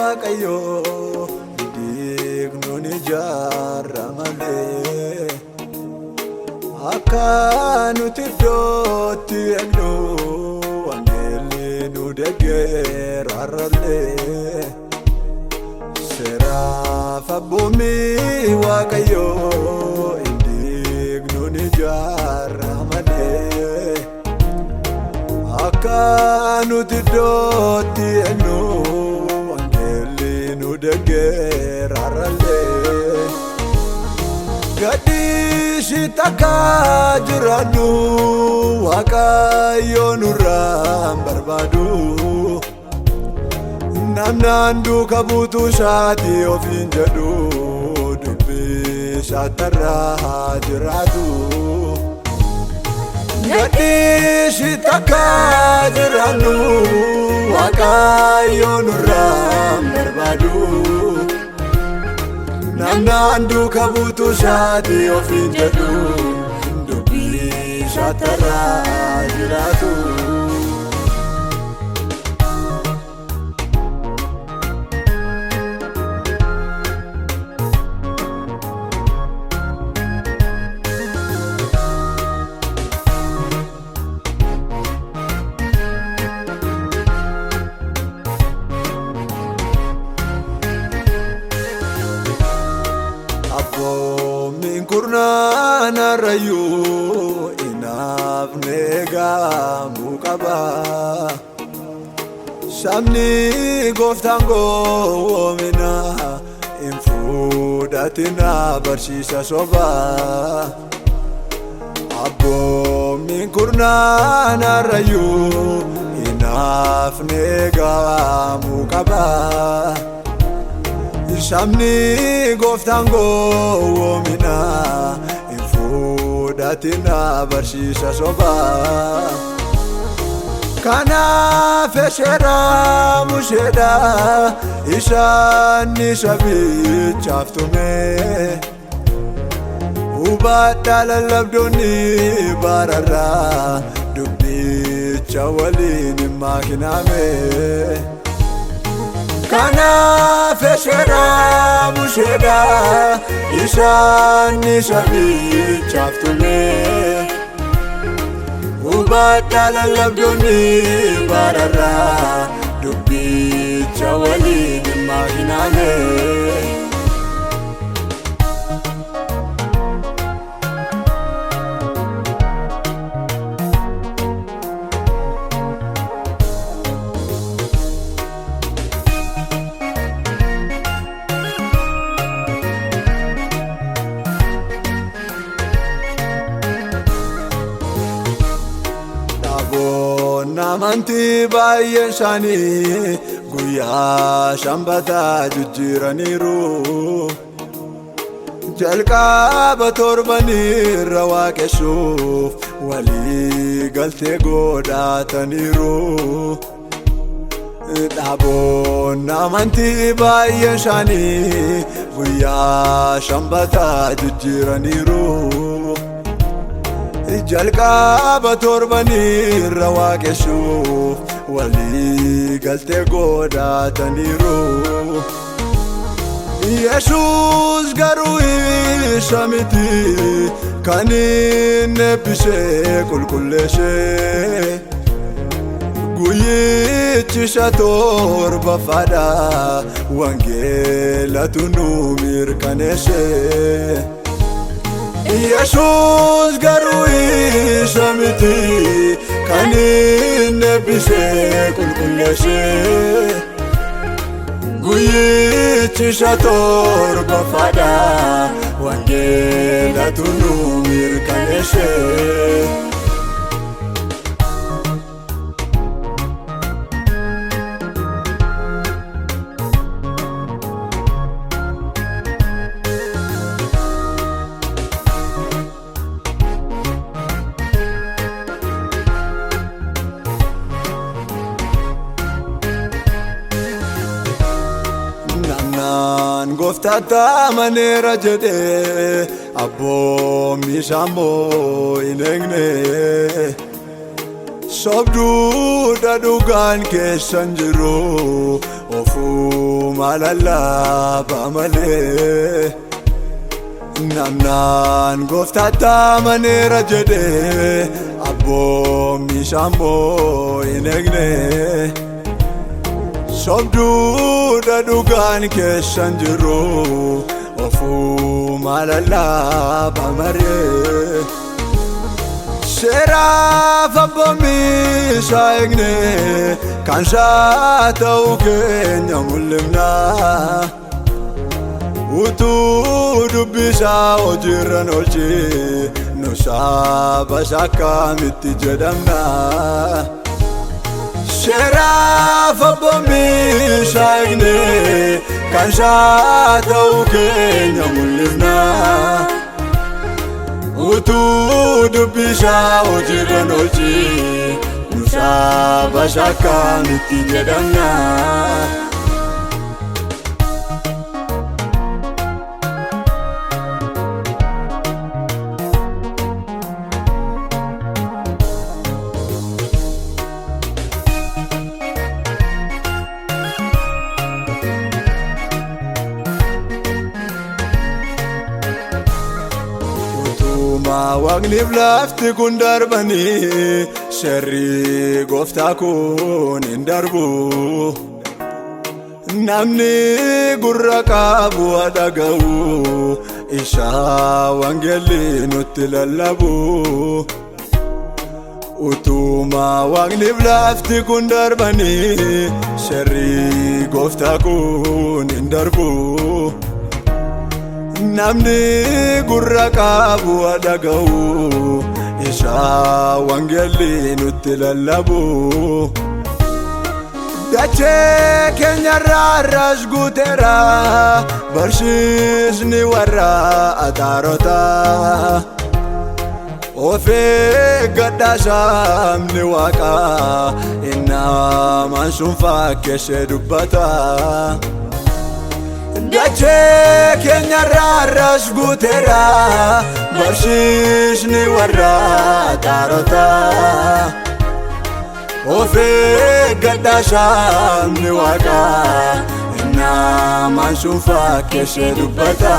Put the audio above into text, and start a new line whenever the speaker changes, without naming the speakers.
waaqayyo dignu ni jaramale akanuti doti eno angeli nu degerarale serafa bumi waaqayyo dignu ni jaramale akanuti doti eno angeli nu degerarale gadisi takajiranu waaqayyo nurran barbadu namnandu kabutu shati ofin jedhu dubbi shatarra jiratu gadisi takajiranu waaqayyo nurran barbadu namnandu kabutu shati ofin jedhu dubbi shatarra jiratu min kurnana rayu inaf nega mukaba shamni goftango omina infudatina barshisa soba abbo min kurnana rayu inaf nega mukaba shamni goftango omina infudatina barshisa soba kana feshera musheda ishani shabichaftume ubadala labdoni barara dubbicha walin makiname kana feshera musheda ishani shabichaftume ubadala labdoni barara dubbicha walin makinane namanti baay'een isaanii guyyaa Sanbata jijjiiraniiru jalqaba torbanirra waaqessuuf walii galtee godhataniiru namanti baay'een isaanii guyyaa Sanbata jijjiiraniiru jalqaba torbanirra waaqessuuf walii galtee godhataniiru Yesuus garuu isa miti kan inni eebbisee qulqulleessee guyyichi isa torbaffaadha wangeelatu nu mirkaneessee Yesuus garuu isa miti kan inni eebbisee qulqulleessee guyyichi isa torbaffaadha wangeelatu nu mirkaneessee goftata manera jedhe abboomi shammoo hin eegne sobduudha dhugaan keessan jiru ofuma malalla bamale namnan goftata manera jede abbo mishambo inegne sobdu dadugan keshanjiro ofu malalla bamare Sheraf abbo mishagne kansha tauke nyamulimna Utu dubbisa ojiran olchi nusa basaka miti jedamna Sheraf abbo mishagne kansha tauke nyamulimna Utu dubbisa ojiran olchi nusa basaka miti jedamna Waqni blafti kun darbani sharri gofta kun indarbu namni gurra qabu adagawu isha wangeli nutti lallabu utuma waqni blafti kun darbani sharri gofta kun indarbu Namni gurra qabu adagawu isha wangeli nutti lallabu Dache kenya rarras gutera barshisni warra atarota Ofe gadda shamni waqa inna mansunfa keshe dubbata Dache kenya rarras gutera barshisni warra tarota Ofe gadda shamni waqa inna mansufa keshe dubbata